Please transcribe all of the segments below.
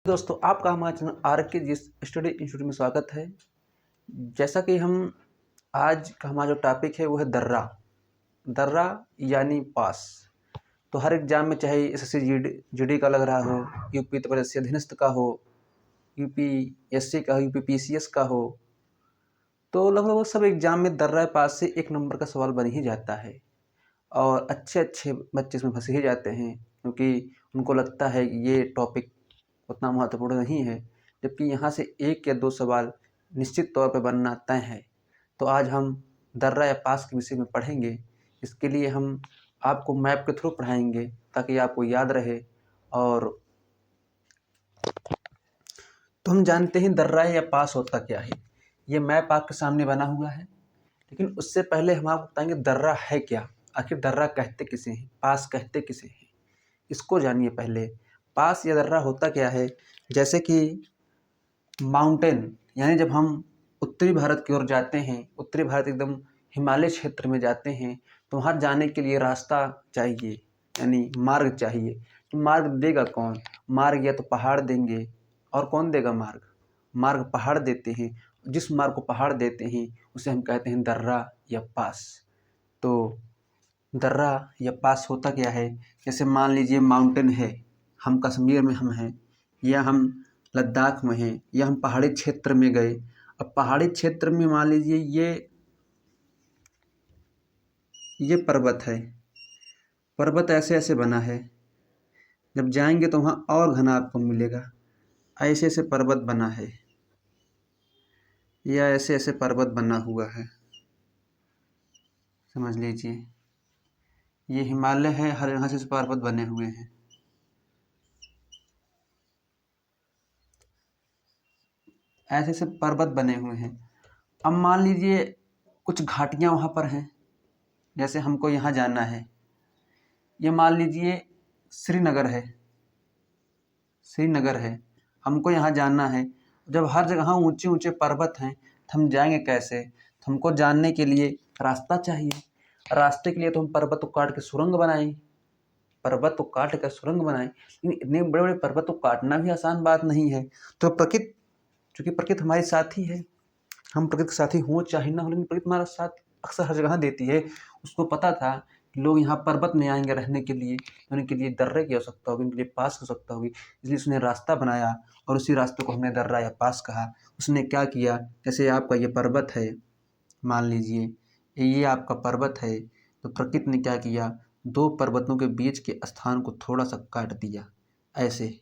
दोस्तों, आपका हमारे चैनल आर के जी स्टडी इंस्टीट्यूट में स्वागत है। जैसा कि हम आज का हमारा जो टॉपिक है वो है दर्रा। दर्रा यानी पास। तो हर एग्जाम में चाहे एसएससी जीडी का लग रहा हो, यूपी तपस्या अधीनस्थ का हो, यूपीएससी का हो, यूपीपीसीएस का हो, तो लगभग वो सब एग्जाम में दर्रा पास से एक नंबर का सवाल बन ही जाता है। और अच्छे अच्छे बच्चे इसमें फंसे ही जाते हैं क्योंकि उनको लगता है कि ये टॉपिक उतना महत्वपूर्ण नहीं है, जबकि यहाँ से एक या दो सवाल निश्चित तौर पर बनना तय है। तो आज हम दर्रा या पास के विषय में पढ़ेंगे। इसके लिए हम आपको मैप के थ्रू पढ़ाएंगे ताकि आपको याद रहे। और तो हम जानते हैं दर्रा या पास होता क्या है। ये मैप आपके सामने बना हुआ है, लेकिन उससे पहले हम आपको बताएंगे दर्रा है क्या। आखिर दर्रा कहते किसे हैं, पास कहते किसे हैं, इसको जानिए पहले। पास या दर्रा होता क्या है, जैसे कि माउंटेन, यानी जब हम उत्तरी भारत की ओर जाते हैं, उत्तरी भारत एकदम हिमालय क्षेत्र में जाते हैं, तो वहाँ जाने के लिए रास्ता चाहिए, यानी मार्ग चाहिए। तो मार्ग देगा कौन? मार्ग या तो पहाड़ देंगे, और कौन देगा मार्ग? मार्ग पहाड़ देते हैं। जिस मार्ग को पहाड़ देते हैं उसे हम कहते हैं दर्रा या पास। तो दर्रा या पास होता क्या है, जैसे मान लीजिए माउंटेन है, हम कश्मीर में हम हैं, या हम लद्दाख में हैं, या हम पहाड़ी क्षेत्र में गए। अब पहाड़ी क्षेत्र में मान लीजिए ये पर्वत है, पर्वत ऐसे ऐसे बना है, जब जाएंगे तो वहाँ और घना आपको मिलेगा। ऐसे ऐसे पर्वत बना है, या ऐसे ऐसे पर्वत बना हुआ है, समझ लीजिए ये हिमालय है, हर यहाँ से पर्वत बने हुए हैं। ऐसे ऐसे पर्वत बने हुए हैं। अब मान लीजिए कुछ घाटियाँ वहाँ पर हैं, जैसे हमको यहाँ जाना है, ये मान लीजिए श्रीनगर है, श्रीनगर है, हमको यहाँ जाना है। जब हर जगह ऊंचे ऊंचे पर्वत हैं तो हम जाएंगे कैसे? तो हमको जानने के लिए रास्ता चाहिए। रास्ते के लिए तो हम पर्वत को काट के सुरंग बनाएं, पर्वत को काट कर सुरंग बनाएं। लेकिन इतने बड़े बड़े पर्वत को काटना भी आसान बात नहीं है। तो प्रकृति, चूँकि प्रकृति हमारी साथी है, हम प्रकृति के साथी हों चाहे ना हो, लेकिन प्रकृति हमारा साथ अक्सर हर जगह देती है। उसको पता था कि लोग यहाँ पर्वत में आएंगे रहने के लिए, उनके लिए दर्रे की आवश्यकता होगी, उनके लिए पास की आवश्यकता होगी, इसलिए उसने रास्ता बनाया और उसी रास्ते को हमने दर्रा या पास कहा। उसने क्या किया, जैसे आपका ये पर्वत है, मान लीजिए ये आपका पर्वत है, तो प्रकृति ने क्या किया, दो पर्वतों के बीच के स्थान को थोड़ा सा काट दिया, ऐसे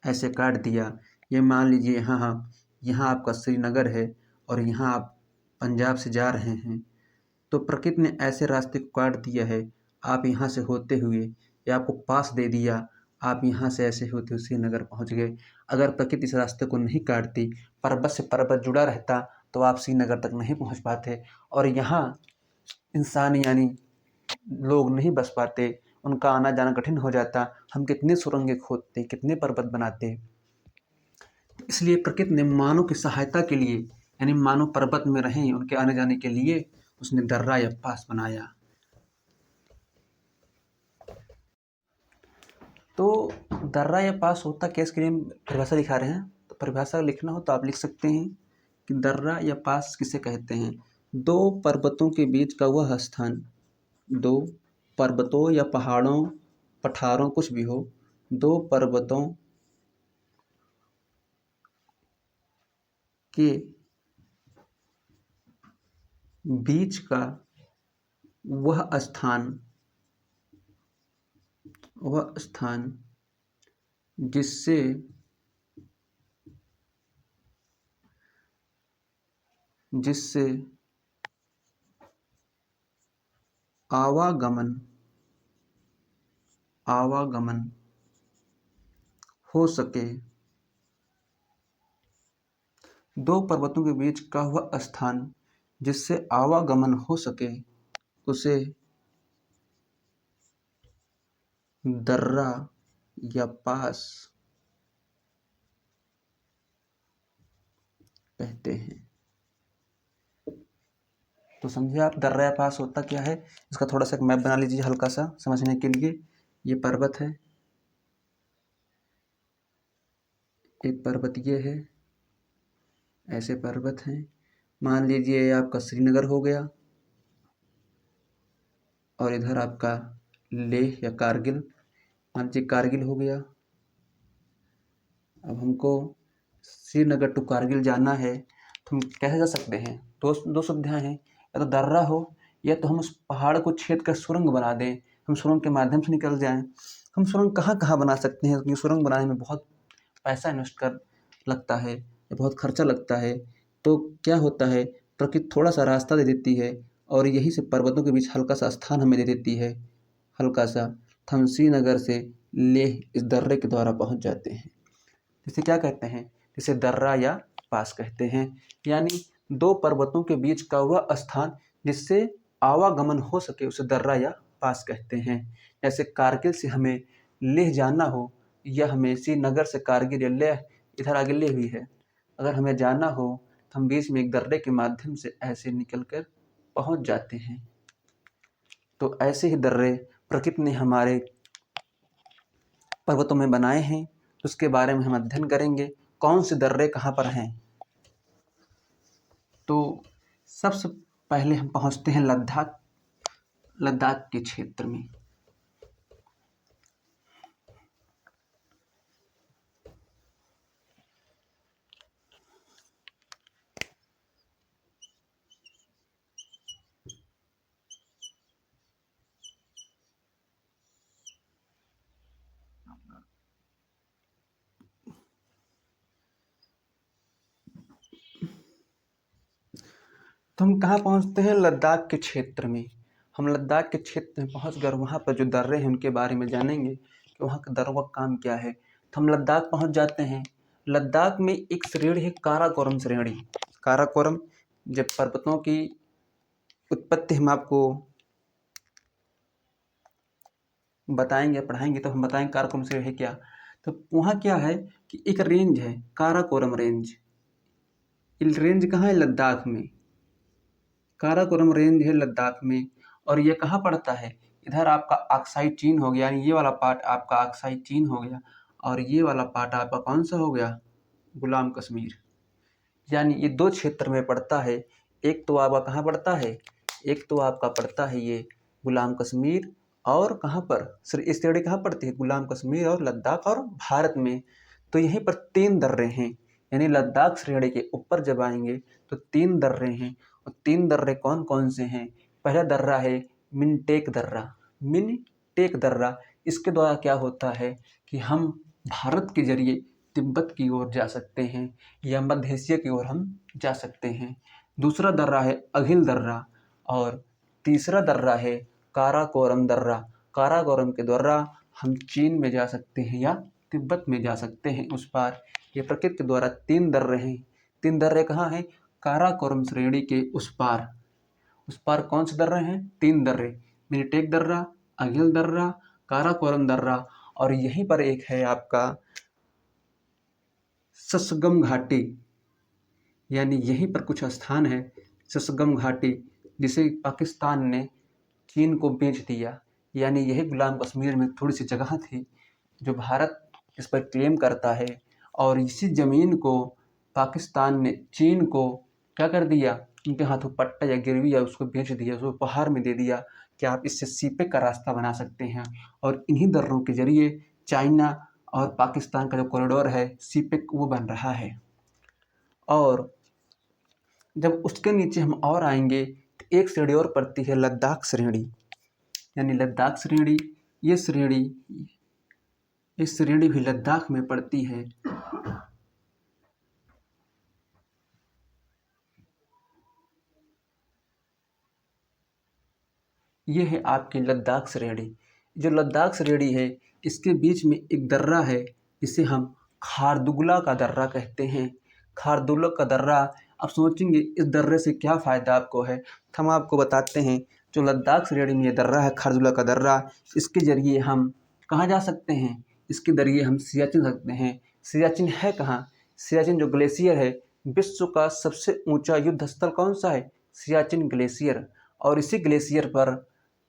ऐसे काट दिया। ये मान लीजिए यहाँ आपका श्रीनगर है और यहाँ आप पंजाब से जा रहे हैं, तो प्रकृति ने ऐसे रास्ते को काट दिया है। आप यहाँ से होते हुए, या आपको पास दे दिया, आप यहाँ से ऐसे होते हुए श्रीनगर पहुँच गए। अगर प्रकृति इस रास्ते को नहीं काटती, पर्वत से पर्वत जुड़ा रहता, तो आप श्रीनगर तक नहीं पहुँच पाते, और यहाँ इंसान यानी लोग नहीं बस पाते, उनका आना जाना कठिन हो जाता। हम कितने सुरंगें खोदते, कितने पर्वत बनाते। इसलिए प्रकृति ने मानव की सहायता के लिए, यानी मानव पर्वत में रहें उनके आने जाने के लिए, उसने दर्रा या पास बनाया। तो दर्रा या पास होता क्या, इसके लिए हम परिभाषा दिखा रहे हैं। तो परिभाषा लिखना हो तो आप लिख सकते हैं कि दर्रा या पास किसे कहते हैं, दो पर्वतों के बीच का वह स्थान, दो पर्वतों या पहाड़ों, पठारों कुछ भी हो, दो पर्वतों के बीच का वह स्थान, वह स्थान जिससे जिससे आवागमन आवागमन हो सके, दो पर्वतों के बीच का वह स्थान जिससे आवागमन हो सके, उसे दर्रा या पास कहते हैं। तो समझिए आप दर्रा या पास होता क्या है। इसका थोड़ा सा एक मैप बना लीजिए हल्का सा समझने के लिए। ये पर्वत है, एक पर्वत ये है, ऐसे पर्वत हैं। मान लीजिए आपका श्रीनगर हो गया और इधर आपका लेह या कारगिल, मान लीजिए कारगिल हो गया। अब हमको श्रीनगर टू कारगिल जाना है तो हम कैसे जा सकते हैं? दो सुविधाएं हैं, या तो दर्रा हो या तो हम उस पहाड़ को छेद कर सुरंग बना दें, हम सुरंग के माध्यम से निकल जाएं। हम सुरंग कहाँ कहाँ बना सकते हैं, क्योंकि सुरंग बनाने में बहुत पैसा इन्वेस्ट कर लगता है, बहुत खर्चा लगता है। तो क्या होता है, प्रकृति थोड़ा सा रास्ता दे देती है और यहीं से पर्वतों के बीच हल्का सा स्थान हमें दे देती है, हल्का सा। तो हम श्रीनगर से लेह इस दर्रे के द्वारा पहुंच जाते हैं, जिसे क्या कहते हैं, जिसे दर्रा या पास कहते हैं। यानी दो पर्वतों के बीच का वह स्थान जिससे आवागमन हो सके उसे दर्रा या पास कहते हैं। जैसे कारगिल से हमें लेह जाना हो, या हमें श्रीनगर से कारगिल या लेह, इधर आगे लेह भी है, अगर हमें जाना हो तो हम बीच में एक दर्रे के माध्यम से ऐसे निकल कर पहुँच जाते हैं। तो ऐसे ही दर्रे प्रकृति ने हमारे पर्वतों में बनाए हैं, उसके बारे में हम अध्ययन करेंगे, कौन से दर्रे कहाँ पर हैं। तो सबसे पहले हम पहुँचते हैं लद्दाख के क्षेत्र में। तो हम कहाँ पहुँचते हैं? लद्दाख के क्षेत्र में। हम लद्दाख के क्षेत्र में पहुँच कर वहाँ पर जो दर्रे हैं उनके बारे में जानेंगे कि वहाँ के दर्रों का काम क्या है। तो हम लद्दाख पहुँच जाते हैं। लद्दाख में एक श्रेणी है काराकोरम श्रेणी। काराकोरम, जब पर्वतों की उत्पत्ति हम आपको बताएंगे, पढ़ाएंगे, तो हम बताएंगे काराकोरम श्रेणी है क्या। तो वहाँ क्या है कि एक रेंज है काराकोरम रेंज। ये रेंज कहाँ है? लद्दाख में। काराकोरम रेंज है लद्दाख में। और ये कहाँ पड़ता है? इधर आपका अक्साई चीन हो गया, यानी ये वाला पार्ट आपका अक्साई चीन हो गया, और ये वाला पार्ट आपका कौन सा हो गया? गुलाम कश्मीर। यानी ये दो क्षेत्र में पड़ता है। एक तो आपका कहाँ पड़ता है? एक तो आपका पड़ता है ये गुलाम कश्मीर, और कहाँ पर इस श्रेणी कहाँ पड़ती है? गुलाम कश्मीर और लद्दाख और भारत में। तो यहीं पर तीन दर्रे हैं, यानी लद्दाख श्रेणी के ऊपर जब आएंगे तो तीन दर्रे हैं। और तीन दर्रे कौन कौन से हैं? पहला दर्रा है मिनटेक दर्रा। मिनटेक दर्रा, इसके द्वारा क्या होता है कि हम भारत के जरिए तिब्बत की ओर जा सकते हैं, या मध्य एशिया की ओर हम जा सकते हैं। दूसरा दर्रा है अघिल दर्रा, और तीसरा दर्रा है काराकोरम दर्रा। काराकोरम के द्वारा हम चीन में जा सकते हैं या तिब्बत में जा सकते हैं उस पार। ये प्रकृति के द्वारा तीन दर्रे हैं। तीन दर्रे कहाँ हैं? काराकोरम श्रेणी के उस पार। उस पार कौन से दर्रे हैं? तीन दर्रे, मिनिटेक दर्रा, अघिल दर्रा, काराकोरम दर्रा। और यहीं पर एक है आपका ससगम घाटी, यानी यहीं पर कुछ स्थान है ससगम घाटी, जिसे पाकिस्तान ने चीन को बेच दिया। यानी यही गुलाम कश्मीर में थोड़ी सी जगह थी जो भारत इस पर क्लेम करता है, और इसी ज़मीन को पाकिस्तान ने चीन को क्या कर दिया, उनके हाथों पट्टा या गिरवी या उसको बेच दिया, उसको उपहार में दे दिया कि आप इससे सीपे का रास्ता बना सकते हैं। और इन्हीं दर्रों के जरिए चाइना और पाकिस्तान का जो कॉरिडोर है सीपेक, वो बन रहा है। और जब उसके नीचे हम और आएंगे तो एक श्रेणी और पड़ती है लद्दाख श्रेणी। यानी लद्दाख श्रेणी, ये श्रेणी भी लद्दाख में पड़ती है। ये है आपकी लद्दाख श्रेणी। जो लद्दाख श्रेणी है इसके बीच में एक दर्रा है जिसे हम खारदुगला का दर्रा कहते हैं। खारदुगला का दर्रा, आप सोचेंगे इस दर्रे से क्या फ़ायदा आपको है, तो हम आपको बताते हैं। जो लद्दाख श्रेणी में ये दर्रा है खारदुगला का दर्रा, इसके ज़रिए हम कहाँ जा सकते हैं? इसके ज़रिए हम सियाचिन सकते हैं। सियाचिन है कहाँ? सियाचिन जो ग्लेशियर है, विश्व का सबसे ऊंचा युद्ध स्थल कौन सा है? सियाचिन ग्लेशियर। और इसी ग्लेशियर पर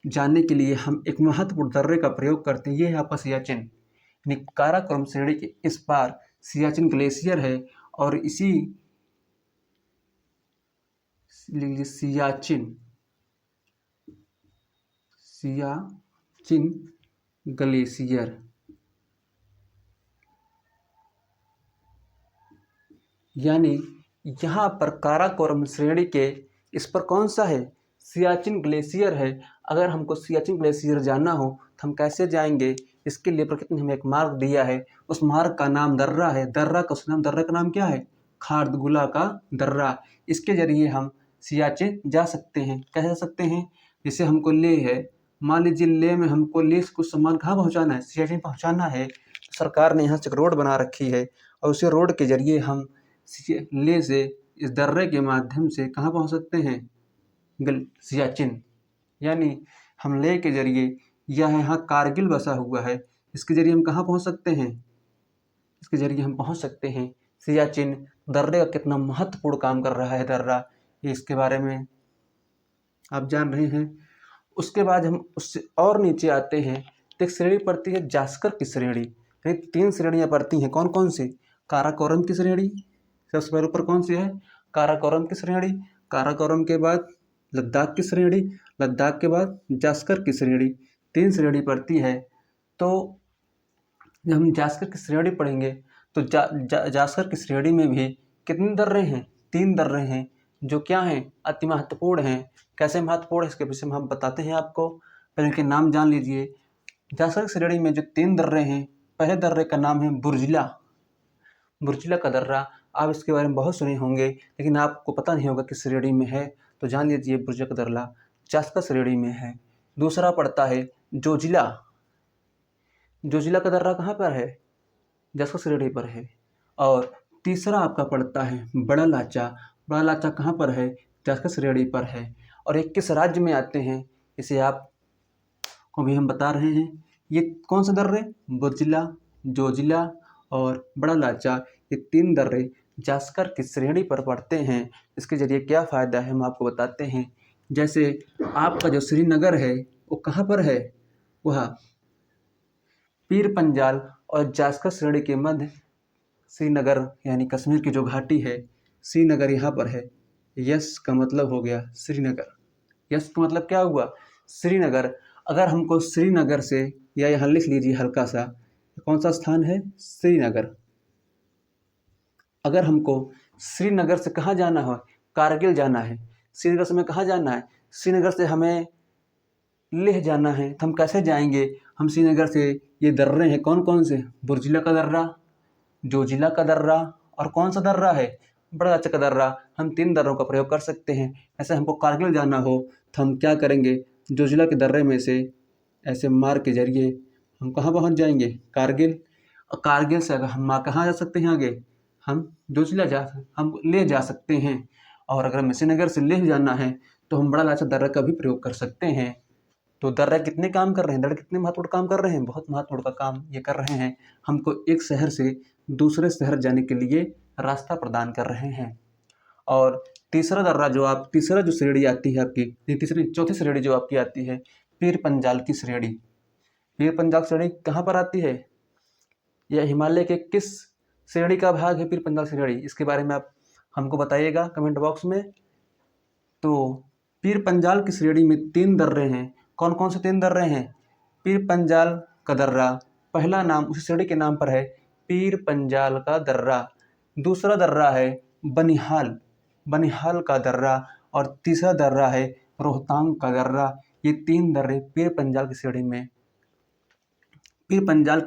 जाने के लिए हम एक महत्वपूर्ण दर्रे का प्रयोग करते हैं। ये है आपका सियाचिन। यानी काराकोरम श्रेणी के इस पार सियाचिन ग्लेशियर है और इसी सियाचिन ग्लेशियर यानी यहाँ पर काराकोरम श्रेणी के इस पर कौन सा है, सियाचिन ग्लेशियर है। अगर हमको सियाचिन ग्लेशियर जाना हो तो हम कैसे जाएंगे, इसके लिए प्रकृति ने हमें एक मार्ग दिया है, उस मार्ग का नाम दर्रा है। दर्रा का नाम क्या है, खारदुगला का दर्रा। इसके जरिए हम सियाचिन जा सकते हैं। कैसे जा सकते हैं, जैसे हमको लेह है, मान लीजिए लेह में हमको लेह से कुछ सामान कहाँ पहुँचाना है, सियाचिन पहुँचाना है। सरकार ने यहाँ से एक रोड बना रखी है और उसी रोड के जरिए हम लेह से इस दर्रे के माध्यम से कहाँ पहुँच सकते हैं, सियाचिन। यानी हम लेह के जरिए, यह यहाँ कारगिल बसा हुआ है, इसके जरिए हम कहाँ पहुँच सकते हैं, इसके जरिए हम पहुँच सकते हैं सियाचिन। दर्रे का कितना महत्वपूर्ण काम कर रहा है दर्रा, इसके बारे में आप जान रहे हैं। उसके बाद हम उससे और नीचे आते हैं तो एक श्रेणी पड़ती है जास्कर की श्रेणी। यानी 3 श्रेणियाँ पड़ती हैं, कौन कौन सी, काराकोरम की श्रेणी सबसे पहले ऊपर कौन सी है, काराकोरम की श्रेणी। काराकोरम के बाद लद्दाख की श्रेणी, लद्दाख के बाद जास्कर की श्रेणी। 3 श्रेणी पड़ती है। तो जब हम जास्कर की श्रेणी पढ़ेंगे तो जास्कर की श्रेणी में भी कितने दर्रे हैं, 3 दर्रे हैं, जो क्या हैं, अति महत्वपूर्ण हैं। कैसे महत्वपूर्ण है इसके विषय में हम बताते हैं आपको, पहले इनके नाम जान लीजिए। जास्कर की श्रेणी में जो 3 दर्रे हैं, पहले दर्रे का नाम है बुर्जिला का दर्रा। आप इसके बारे में बहुत सुने होंगे लेकिन आपको पता नहीं होगा किस श्रेणी में है, तो जान लीजिए बुर्जिला का दर्रा जास्कर श्रेणी में है। दूसरा पड़ता है जोजिला का दर्रा कहाँ पर है, जास्कर श्रेणी पर है। और तीसरा आपका पड़ता है बड़ा लाचा कहाँ पर है, जास्कर श्रेणी पर है। और एक किस राज्य में आते हैं, इसे आप को भी हम बता रहे हैं। ये कौन सा दर्रे, बुर्जिला, जोजिला और बड़ा लाचा, ये 3 दर्रे जास्कर की श्रेणी पर पड़ते हैं। इसके जरिए क्या फ़ायदा है हम आपको बताते हैं। जैसे आपका जो श्रीनगर है वो कहाँ पर है, वह पीर पंजाल और जास्कर श्रेणी के मध्य श्रीनगर यानी कश्मीर की जो घाटी है, श्रीनगर यहाँ पर है। यस का मतलब हो गया श्रीनगर, यस का मतलब क्या हुआ, श्रीनगर। अगर हमको श्रीनगर से, या यहाँ लिख लीजिए हल्का सा, कौन सा स्थान है, श्रीनगर। अगर हमको श्रीनगर से कहाँ जाना हो, कारगिल जाना है। श्रीनगर से हमें कहाँ जाना है, श्रीनगर से हमें लेह जाना है। तो हम कैसे जाएंगे, हम श्रीनगर से, ये दर्रे हैं कौन कौन से, बुर्जिला का दर्रा, जोजिला का दर्रा और कौन सा दर्रा है, बड़ा अच्छा का दर्रा। हम 3 दर्रों का प्रयोग कर सकते हैं। ऐसे हमको कारगिल जाना हो तो हम क्या करेंगे, जोजिला के दर्रे में से ऐसे मार्ग के जरिए हम कहाँ पहुँच जाएंगे, कारगिल। और कारगिल से अगर हम कहाँ जा सकते हैं आगे, हम हम लेह जा सकते हैं। और अगर हमें श्रीनगर से लेह जाना है तो हम बड़ा लाचा दर्रा का भी प्रयोग कर सकते हैं। तो दर्रा कितने काम कर रहे हैं, दर्रा कितने महत्वपूर्ण काम कर रहे हैं, बहुत महत्वपूर्ण का काम ये कर रहे हैं। हमको एक शहर से दूसरे शहर जाने के लिए रास्ता प्रदान कर रहे हैं। और तीसरा जो श्रेणी आती है आपकी, चौथी श्रेणी जो आपकी आती है, पीर पंजाल की श्रेणी। पीर पंजाल श्रेणी कहाँ पर आती है, यह हिमालय के किस श्रेणी का भाग है, पीर पंजाल श्रेणी, इसके बारे में आप हमको बताइएगा कमेंट बॉक्स में। तो पीर पंजाल की श्रेणी में 3 दर्रे हैं, कौन कौन से 3 दर्रे हैं, पीर पंजाल का दर्रा, पहला नाम उसी श्रेणी के नाम पर है, पीर पंजाल का दर्रा। दूसरा दर्रा है बनिहाल का दर्रा और तीसरा दर्रा है रोहतांग का दर्रा। ये 3 दर्रे पीर पंजाल की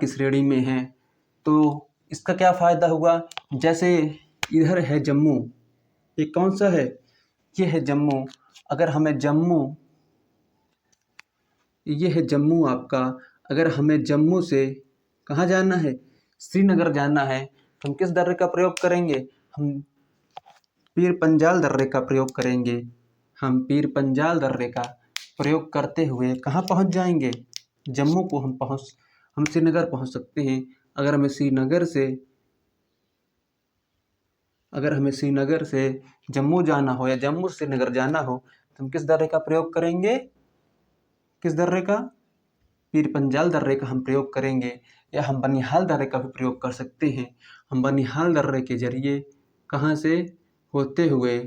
श्रेणी में हैं। तो इसका क्या फ़ायदा हुआ, जैसे इधर है जम्मू, ये कौन सा है, ये है जम्मू। अगर हमें ये है जम्मू आपका, अगर हमें जम्मू से कहाँ जाना है, श्रीनगर जाना है, तो हम किस दर्रे का प्रयोग करेंगे, हम पीर पंजाल दर्रे का प्रयोग करेंगे। हम पीर पंजाल दर्रे का प्रयोग करते हुए कहाँ पहुँच जाएंगे, जम्मू को हम श्रीनगर पहुँच सकते हैं। अगर हमें श्रीनगर से जम्मू जाना हो या जम्मू से श्रीनगर जाना हो तो हम किस दर्रे का प्रयोग करेंगे, किस दर्रे का, पीर पंजाल दर्रे का हम प्रयोग करेंगे। या हम बनिहाल दर्रे का भी प्रयोग कर सकते हैं। हम बनिहाल दर्रे के जरिए कहाँ से होते हुए,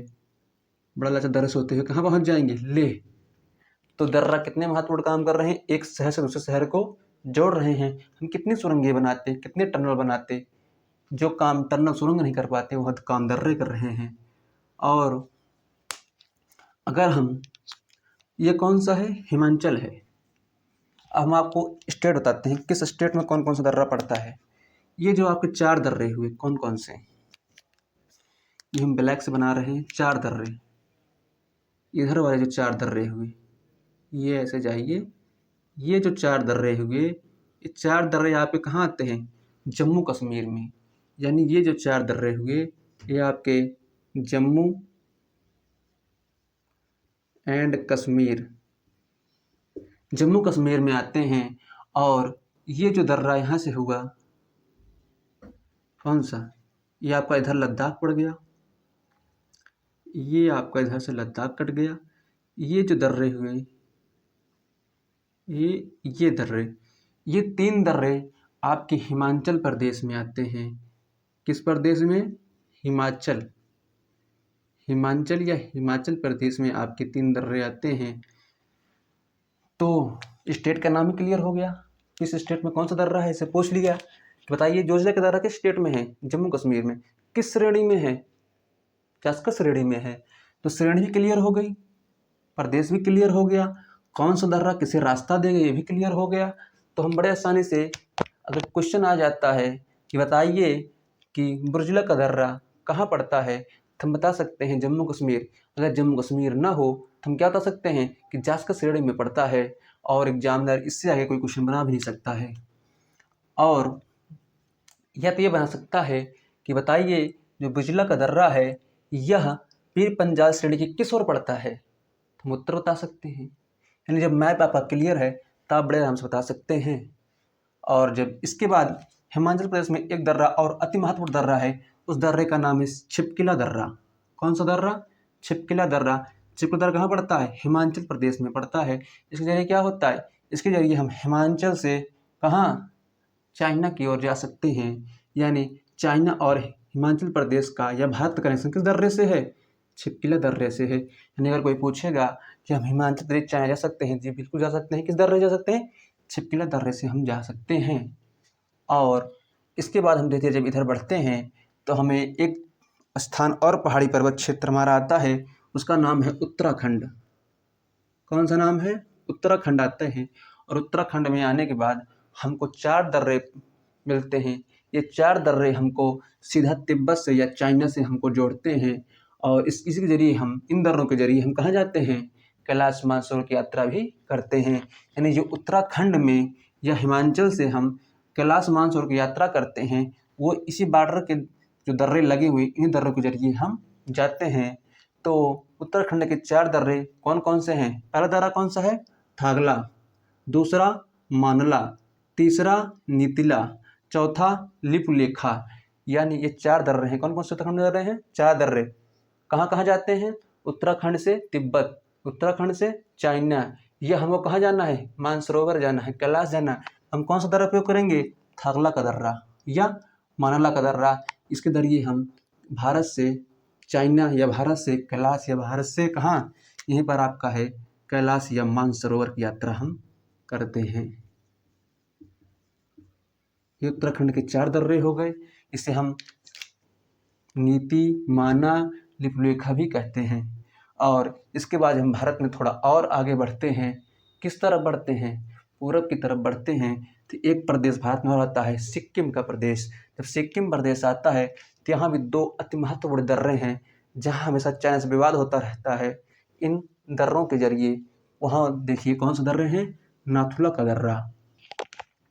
बड़ा लचक दर्रे से होते हुए कहाँ पहुँच जाएंगे? लेह। तो दर्रा कितने महत्वपूर्ण काम कर रहे हैं? एक शहर से दूसरे शहर को जोड़ रहे हैं। हम कितनी सुरंगें बनाते, कितने टनल बनाते, जो काम टनल सुरंग नहीं कर पाते वह काम दर्रे कर रहे हैं। और अगर हम, ये कौन सा है? हिमाचल है। अब हम आपको स्टेट बताते हैं, किस स्टेट में कौन कौन सा दर्रा पड़ता है। ये जो आपके 4 दर्रे हुए, कौन कौन से? ये हम ब्लैक से बना रहे हैं 4 दर्रे। इधर वाले जो 4 दर्रे हुए, ये ऐसे जाइए, ये जो 4 दर्रे हुए, ये 4 दर्रे आपके कहाँ आते हैं? जम्मू कश्मीर में। यानी ये जो 4 दर्रे हुए, ये आपके जम्मू एंड कश्मीर, जम्मू कश्मीर में आते हैं। और ये जो दर्रा यहाँ से हुआ, कौन सा? ये आपका इधर लद्दाख पड़ गया, ये आपका इधर से लद्दाख कट गया। ये जो दर्रे हुए, ये दर्रे, ये 3 दर्रे आपके हिमाचल प्रदेश में आते हैं। किस प्रदेश में? हिमाचल। हिमाचल या हिमाचल प्रदेश में आपके 3 दर्रे आते हैं। तो स्टेट का नाम ही क्लियर हो गया, किस स्टेट में कौन सा दर्रा है, इसे पूछ लिया। बताइए जोजिला का दर्रा किस स्टेट में है? जम्मू कश्मीर में। किस श्रेणी में है? किस श्रेणी में है? तो श्रेणी भी क्लियर हो गई, प्रदेश भी क्लियर हो गया, कौन सा दर्रा किसे रास्ता देगा ये भी क्लियर हो गया। तो हम बड़े आसानी से, अगर क्वेश्चन आ जाता है कि बताइए कि बुर्जुला का दर्रा कहाँ पड़ता है, तो हम बता सकते हैं जम्मू कश्मीर। अगर जम्मू कश्मीर ना हो तो हम क्या बता सकते हैं कि जास्कर श्रेणी में पड़ता है। और एग्जामिनर इससे आगे कोई क्वेश्चन बना भी नहीं सकता है। और या तो ये बना सकता है कि बताइए जो बुर्जुला का दर्रा है यह पीर पंजाल श्रेणी की किस ओर पड़ता है, तो हम उत्तर बता सकते हैं। यानी जब मैप आपका क्लियर है तब आप बड़े आराम से बता सकते हैं। और जब इसके बाद हिमाचल प्रदेश में एक दर्रा और अति महत्वपूर्ण दर्रा है, उस दर्रे का नाम है छिपकिला दर्रा। कौन सा दर्रा? छिपकिला दर्रा। छिपकिला दर्रा कहाँ पड़ता है? हिमाचल प्रदेश में पड़ता है। इसके जरिए क्या होता है? इसके जरिए हम हिमाचल से कहाँ? चाइना की ओर जा सकते हैं। यानी चाइना और हिमाचल प्रदेश का या भारत का कनेक्शन किस दर्रे से है? छिपकिला दर्रे से है। यानी अगर कोई पूछेगा कि हम हिमाचल प्रदेश चाइना जा सकते हैं, जी बिल्कुल जा सकते हैं। किस दर्रे जा सकते हैं? छिपकिला दर्रे से हम जा सकते हैं। और इसके बाद हम देखते हैं, जब इधर बढ़ते हैं तो हमें एक स्थान और पहाड़ी पर्वत क्षेत्र हमारा आता है, उसका नाम है उत्तराखंड। कौन सा नाम है? उत्तराखंड आते हैं। और उत्तराखंड में आने के बाद हमको 4 दर्रे मिलते हैं। ये 4 दर्रे हमको सीधा तिब्बत से या चाइना से हमको जोड़ते हैं। और इसी के जरिए हम, इन दर्रों के जरिए हम कहाँ जाते हैं? कैलाश मानसरोवर की यात्रा भी करते हैं। यानी जो उत्तराखंड में या हिमाचल से हम कैलाश मानसरोवर की यात्रा करते हैं, वो इसी बॉर्डर के जो दर्रे लगे हुए, इन दर्रों के जरिए हम जाते हैं। तो उत्तराखंड के 4 दर्रे कौन कौन से हैं? पहला दर्रा कौन सा है? थागला। दूसरा मानला। तीसरा नीतिला। चौथा लिपुलेखा। यानी ये 4 दर्रे हैं। कौन कौन से उत्तराखंड में दर्रे हैं? 4 दर्रे। कहाँ कहाँ जाते हैं? उत्तराखंड से तिब्बत, उत्तराखंड से चाइना। यह हमको कहाँ जाना है? मानसरोवर जाना है, कैलाश जाना है। हम कौन सा दर्रा उपयोग करेंगे? थागला का दर्रा या मानला का दर्रा। इसके जरिए हम भारत से चाइना या भारत से कैलाश या भारत से कहाँ, यहीं पर आपका है कैलाश या मानसरोवर की यात्रा हम करते हैं। ये उत्तराखंड के 4 दर्रे हो गए। इसे हम नीति, माना, लिपुलेखा भी कहते हैं। और इसके बाद हम भारत में थोड़ा और आगे बढ़ते हैं। किस तरफ बढ़ते हैं? पूरब की तरफ बढ़ते हैं। तो एक प्रदेश भारत में और आता है, सिक्किम का प्रदेश। जब सिक्किम प्रदेश आता है तो यहाँ भी 2 अति महत्वपूर्ण दर्रे हैं, जहाँ हमेशा चाइना से विवाद होता रहता है। इन दर्रों के जरिए वहाँ देखिए कौन से दर्रे हैं? नाथुला का दर्रा।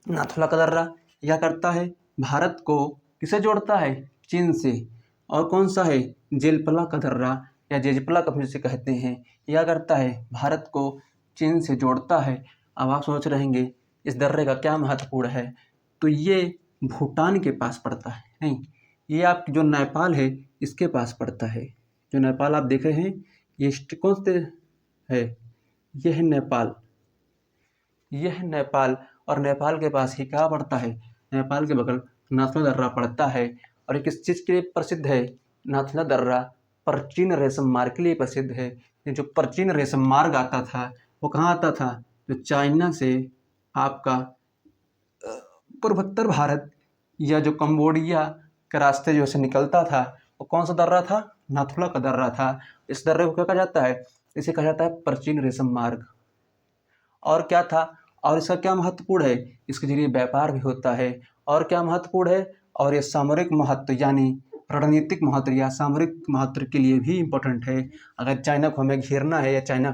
नाथुला का दर्रा क्या करता है? भारत को किसे जोड़ता है? चीन से। और कौन सा है? जेलपला का दर्रा या जेजपला का जिसे कहते हैं, यह करता है भारत को चीन से जोड़ता है। अब आप सोच रहेंगे इस दर्रे का क्या महत्वपूर्ण है? तो ये भूटान के पास पड़ता है। नहीं, ये आपकी जो नेपाल है इसके पास पड़ता है। जो नेपाल आप देख रहे हैं, ये कौन से है? यह है नेपाल। यह है नेपाल। और नेपाल के पास ही क्या पड़ता है? नेपाल के बगल नाथुला दर्रा पड़ता है। और ये किस चीज़ के लिए प्रसिद्ध है? नाथुला दर्रा प्राचीन रेशम मार्ग के लिए प्रसिद्ध है। ये जो प्राचीन रेशम मार्ग आता था वो कहाँ आता था? जो चाइना से आपका पूर्वोत्तर भारत या जो कंबोडिया के रास्ते जो से निकलता था, वो कौन सा दर्रा था? नाथुला का दर्रा था। इस दर्रे को क्या कहा जाता है? इसे कहा जाता है प्राचीन रेशम मार्ग। और क्या था? और इसका क्या महत्वपूर्ण है? इसके जरिए व्यापार भी होता है। और क्या महत्वपूर्ण है? और ये सामरिक महत्व यानी रणनीतिक महत्व या सामरिक महत्व के लिए भी इम्पोर्टेंट है। अगर चाइना को हमें घेरना है या चाइना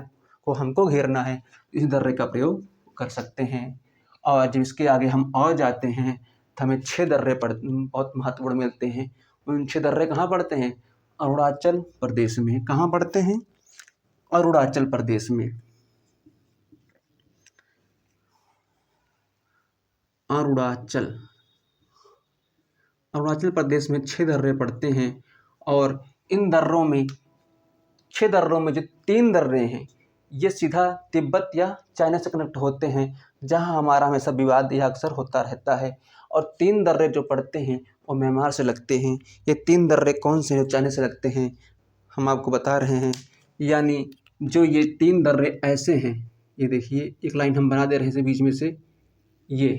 को हमको घेरना है, इस दर्रे का प्रयोग कर सकते हैं। और जब इसके आगे हम और जाते हैं तो हमें 6 दर्रे बहुत महत्वपूर्ण मिलते हैं। उन 6 दर्रे कहाँ पड़ते हैं? अरुणाचल प्रदेश में। कहाँ पड़ते हैं? अरुणाचल प्रदेश में। अरुणाचल प्रदेश में 6 दर्रे पड़ते हैं। और इन दर्रों में 6 दर्रों में जो 3 दर्रे हैं ये सीधा तिब्बत या चाइना से कनेक्ट होते हैं, जहां हमारा हमेशा विवाद यह अक्सर होता रहता है। और 3 दर्रे जो पड़ते हैं वो म्यांमार से लगते हैं। ये 3 दर्रे कौन से हैं? चाइना से लगते हैं, हम आपको बता रहे हैं। यानी जो ये 3 दर्रे ऐसे हैं, ये देखिए एक लाइन हम बना दे रहे हैं बीच में से, ये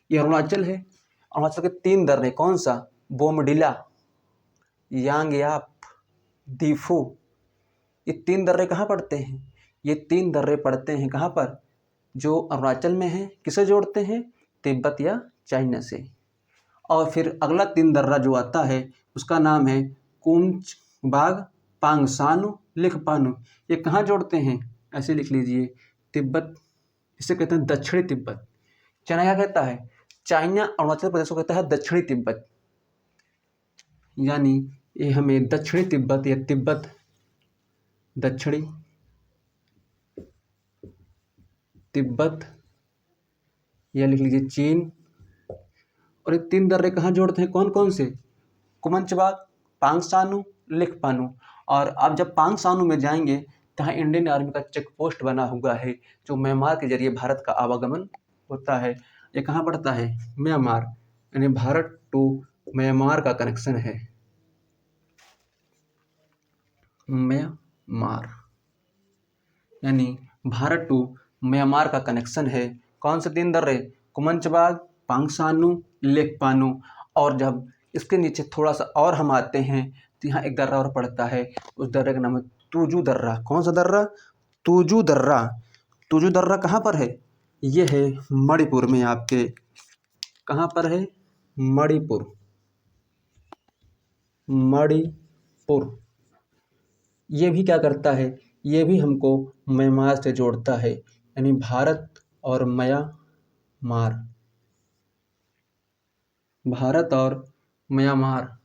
अरुणाचल है। अरुणाचल के 3 दर्रे कौन सा? बोमडिला, यांगयाप, दीफू। ये 3 दर्रे कहाँ पड़ते हैं? ये 3 दर्रे पड़ते हैं कहाँ पर? जो अरुणाचल में है। किसे जोड़ते हैं? तिब्बत या चाइना से। और फिर अगला 3 दर्रा जो आता है उसका नाम है कुंच बाग, पांगसानु, लिखपानु। ये कहाँ जोड़ते हैं? ऐसे लिख लीजिए, तिब्बत, इसे कहते हैं दक्षिणी तिब्बत। चाइना क्या कहता है? चाइना अरुणाचल प्रदेश को कहता है दक्षिणी तिब्बत। यानी ये हमें दक्षिणी तिब्बत या तिब्बत दक्षिणी तिब्बत या लिख लीजिए चीन। और ये 3 दर्रे कहाँ जोड़ते हैं? कौन कौन से? कुमंचबाग, पांगसानु, लिखपानु। और आप जब पांगसानु में जाएंगे तो यहाँ इंडियन आर्मी का चेक पोस्ट बना हुआ है, जो म्यांमार के जरिए भारत का आवागमन होता है। ये कहाँ पड़ता है? म्यांमार। यानी भारत टू म्यांमार का कनेक्शन है। म्यांमार यानी भारत टू म्यांमार का कनेक्शन है। कौन से 3 दर्रे? कुमंचबाग, पांगसानु, लेकपानु। और जब इसके नीचे थोड़ा सा और हम आते हैं तो यहाँ एक दर्रा और पड़ता है, उस दर्रे का नाम है तुजू दर्रा। कौन सा दर्रा? तुजू दर्रा। तुजू दर्रा कहाँ पर है? ये है मणिपुर में आपके। कहाँ पर है? मणिपुर। मणिपुर। ये भी क्या करता है? ये भी हमको म्यांमार से जोड़ता है। यानी भारत और म्यांमार, भारत और म्यांमार,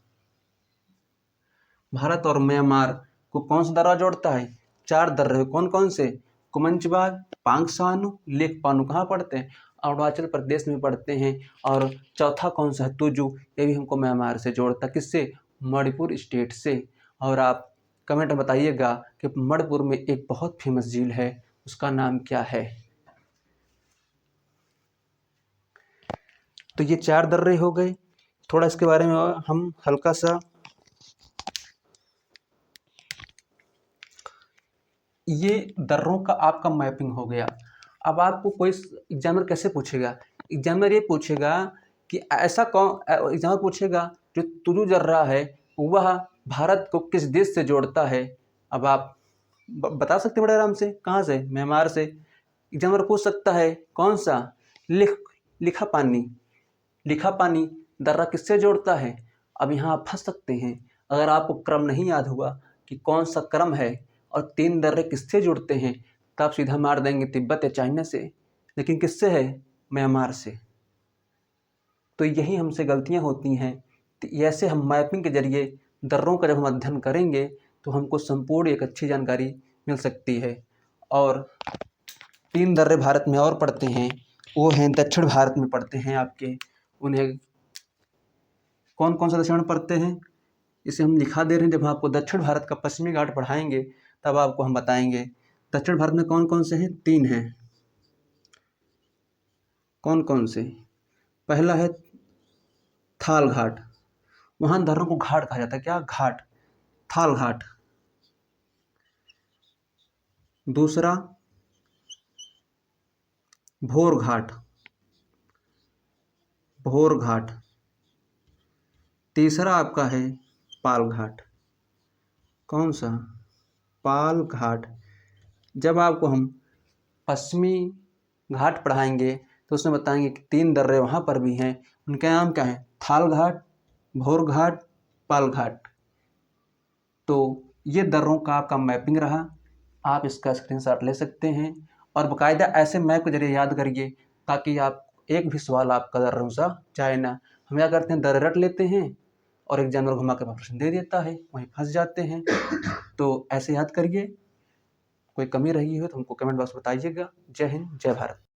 भारत और म्यांमार को कौन सा दर्रा जोड़ता है? 4 दर्रे। कौन कौन से? कुमंचबाग, पांगसानु, लेकपानु। कहाँ पड़ते हैं? अरुणाचल प्रदेश में पड़ते हैं। और चौथा कौन सा है? तुजू। ये भी हमको म्यांमार से जोड़ता है। किससे? मणिपुर स्टेट से। और आप कमेंट में बताइएगा कि मणिपुर में एक बहुत फेमस झील है, उसका नाम क्या है? तो ये 4 दर्रे हो गए। थोड़ा इसके बारे में हम हल्का सा, ये दर्रों का आपका मैपिंग हो गया। अब आपको कोई एग्जामिनर कैसे पूछेगा? एग्जामिनर ये पूछेगा कि ऐसा कौन, एग्जामिनर पूछेगा जो तुजू दर्रा है वह भारत को किस देश से जोड़ता है? अब आप बता सकते बड़े आराम से। कहाँ से? म्यांमार से। एग्जामिनर पूछ सकता है कौन सा? लिखापानी। लिखापानी दर्रा किससे जोड़ता है? अब यहाँ आप फंस सकते हैं। अगर आपको क्रम नहीं याद हुआ कि कौन सा क्रम है और 3 दर्रे किससे जुड़ते हैं, तो आप सीधा मार देंगे तिब्बत या चाइना से। लेकिन किससे है? म्यांमार से। तो यही हमसे गलतियां होती हैं। तो ऐसे हम मैपिंग के जरिए दर्रों का जब हम अध्ययन करेंगे तो हमको संपूर्ण एक अच्छी जानकारी मिल सकती है। और 3 दर्रे भारत में और पड़ते हैं, वो हैं दक्षिण भारत में पड़ते हैं आपके। उन्हें कौन कौन सा दक्षिण पड़ते हैं इसे हम लिखा दे रहे हैं। जब हम आपको दक्षिण भारत का पश्चिमी घाट पढ़ाएंगे तब आपको हम बताएंगे। दक्षिण भारत में कौन कौन से हैं? 3 हैं। कौन कौन से? पहला है थाल घाट। वहाँ दर्रों को घाट कहा जाता है। क्या? घाट। थाल घाट। दूसरा भोर घाट। भोर घाट। तीसरा आपका है पाल घाट। कौन सा? पाल घाट। जब आपको हम पश्चिमी घाट पढ़ाएंगे तो उसमें बताएंगे कि 3 दर्रे वहाँ पर भी हैं, उनके नाम क्या हैं? थाल घाट, भोर घाट, पाल घाट। तो ये दर्रों का आपका मैपिंग रहा, आप इसका स्क्रीनशॉट ले सकते हैं और बाकायदा ऐसे मैप के जरिए याद करिए ताकि आप एक भी सवाल आपका दर्रों सा जाए ना। हम क्या करते हैं, दर्रे रट लेते हैं और एक जानवर घुमा के प्रश्न दे देता है, वहीं फंस जाते हैं। तो ऐसे याद करिए। कोई कमी रही हो तो हमको कमेंट बॉक्स में बताइएगा। जय हिंद, जय भारत।